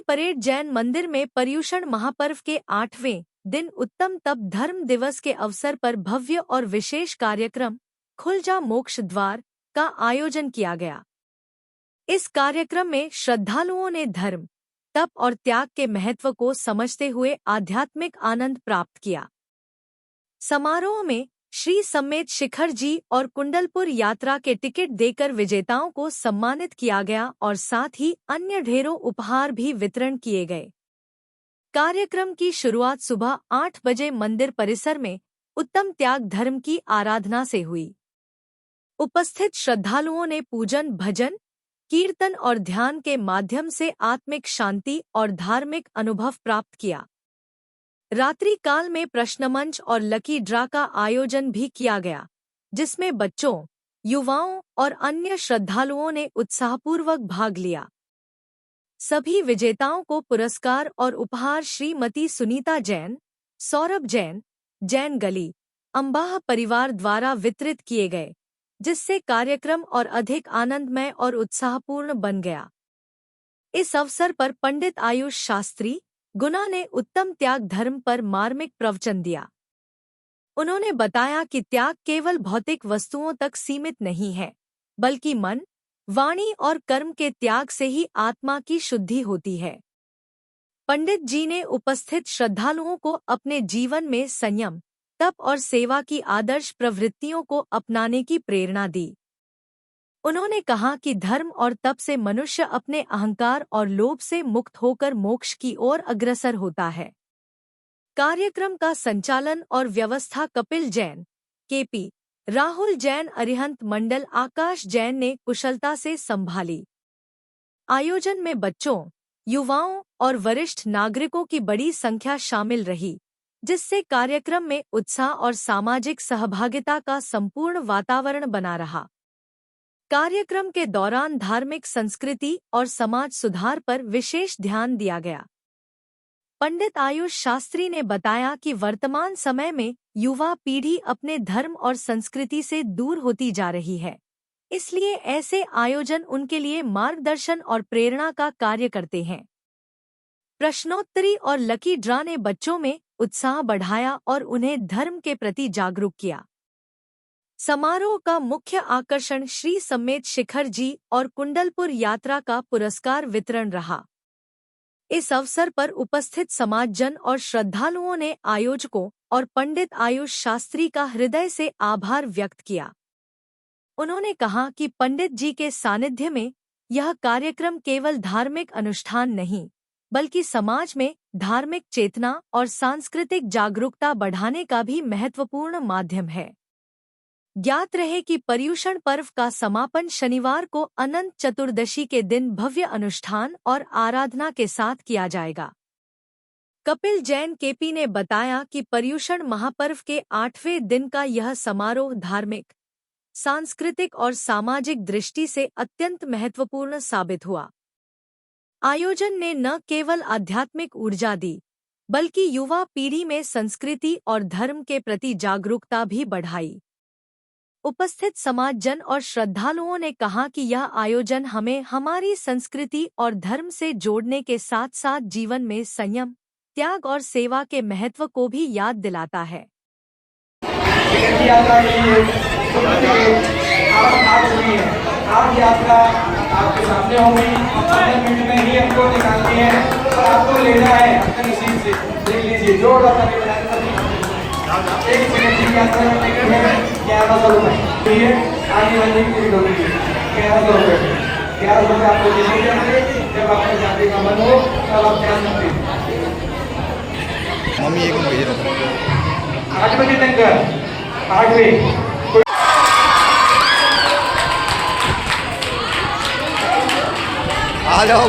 Parade Jain मंदिर में पर्युषण महापर्व के 8वें दिन उत्तम तप धर्म दिवस के अवसर पर भव्य और विशेष कार्यक्रम खुल जा मोक्ष द्वार का आयोजन किया गया। इस कार्यक्रम में श्रद्धालुओं ने धर्म, तप और त्याग के महत्व को समझते हुए आध्यात्मिक आनंद प्राप्त किया। समारोह में श्री सम्मेत शिखर जी और कुंडलपुर यात्रा के टिकट देकर विजेताओं को सम्मानित किया गया और साथ ही अन्य ढेरों उपहार भी वितरण किए गए। कार्यक्रम की शुरुआत सुबह 8 बजे मंदिर परिसर में उत्तम त्याग धर्म की आराधना से हुई। उपस्थित श्रद्धालुओं ने पूजन, भजन, कीर्तन और ध्यान के माध्यम से आत्मिक शांति और धार्मिक अनुभव प्राप्त किया। रात्रि काल में प्रश्नमंच और लकी ड्रा का आयोजन भी किया गया, जिसमें बच्चों, युवाओं और अन्य श्रद्धालुओं ने उत्साहपूर्वक भाग लिया। सभी विजेताओं को पुरस्कार और उपहार श्रीमती सुनीता जैन, सौरभ जैन, जैन गली, अंबाह परिवार द्वारा वितरित किए गए, जिससे कार्यक्रम और अधिक आनंदमय और उत्साहपूर्ण बन गया। इस अवसर पर पंडित आयुष शास्त्री गुना ने उत्तम त्याग धर्म पर मार्मिक प्रवचन दिया। उन्होंने बताया कि त्याग केवल भौतिक वस्तुओं तक सीमित नहीं है, बल्कि मन, वाणी और कर्म के त्याग से ही आत्मा की शुद्धि होती है। पंडित जी ने उपस्थित श्रद्धालुओं को अपने जीवन में संयम, तप और सेवा की आदर्श प्रवृत्तियों को अपनाने की प्रेरणा दी। उन्होंने कहा कि धर्म और तप से मनुष्य अपने अहंकार और लोभ से मुक्त होकर मोक्ष की ओर अग्रसर होता है। कार्यक्रम का संचालन और व्यवस्था कपिल जैन, केपी, राहुल जैन, अरिहंत मंडल, आकाश जैन ने कुशलता से संभाली। आयोजन में बच्चों, युवाओं और वरिष्ठ नागरिकों की बड़ी संख्या शामिल रही, जिससे कार्यक्रम में उत्साह और सामाजिक सहभागिता का संपूर्ण वातावरण बना रहा। कार्यक्रम के दौरान धार्मिक संस्कृति और समाज सुधार पर विशेष ध्यान दिया गया। पंडित आयुष शास्त्री ने बताया कि वर्तमान समय में युवा पीढ़ी अपने धर्म और संस्कृति से दूर होती जा रही है, इसलिए ऐसे आयोजन उनके लिए मार्गदर्शन और प्रेरणा का कार्य करते हैं। प्रश्नोत्तरी और लकी ड्रा ने बच्चों में उत्साह बढ़ाया और उन्हें धर्म के प्रति जागरूक किया। समारोह का मुख्य आकर्षण श्री सम्मेत शिखर जी और कुंडलपुर यात्रा का पुरस्कार वितरण रहा। इस अवसर पर उपस्थित समाजजन और श्रद्धालुओं ने आयोजकों और पंडित आयुष शास्त्री का हृदय से आभार व्यक्त किया। उन्होंने कहा कि पंडित जी के सानिध्य में यह कार्यक्रम केवल धार्मिक अनुष्ठान नहीं, बल्कि समाज में धार्मिक चेतना और सांस्कृतिक जागरूकता बढ़ाने का भी महत्वपूर्ण माध्यम है। ज्ञात रहे कि पर्युषण पर्व का समापन शनिवार को अनंत चतुर्दशी के दिन भव्य अनुष्ठान और आराधना के साथ किया जाएगा। कपिल जैन, केपी ने बताया कि पर्युषण महापर्व के 8वें दिन का यह समारोह धार्मिक, सांस्कृतिक और सामाजिक दृष्टि से अत्यंत महत्वपूर्ण साबित हुआ। आयोजन ने न केवल आध्यात्मिक ऊर्जा दी, बल्कि युवा पीढ़ी में संस्कृति और धर्म के प्रति जागरूकता भी बढ़ाई। उपस्थित समाजजन और श्रद्धालुओं ने कहा कि यह आयोजन हमें हमारी संस्कृति और धर्म से जोड़ने के साथ साथ जीवन में संयम, त्याग और सेवा के महत्व को भी याद दिलाता है। आप यात्रा आपके सामने होगी, 15 मिनट में ही हमको निकालनी है और आपको लेना है अपने नसीब से। देख लीजिए जो एक सेकंड की यात्रा में 1100 रुपये आने वाली टिकट होगी। 1100 रुपये 1100 रुपये आपको देने जाएंगे। जब आपको जाने का मन हो तब आप ध्यान रखें। मम्मी एक भेज रहा 8 बजे तक 8 बजे आ जाओ।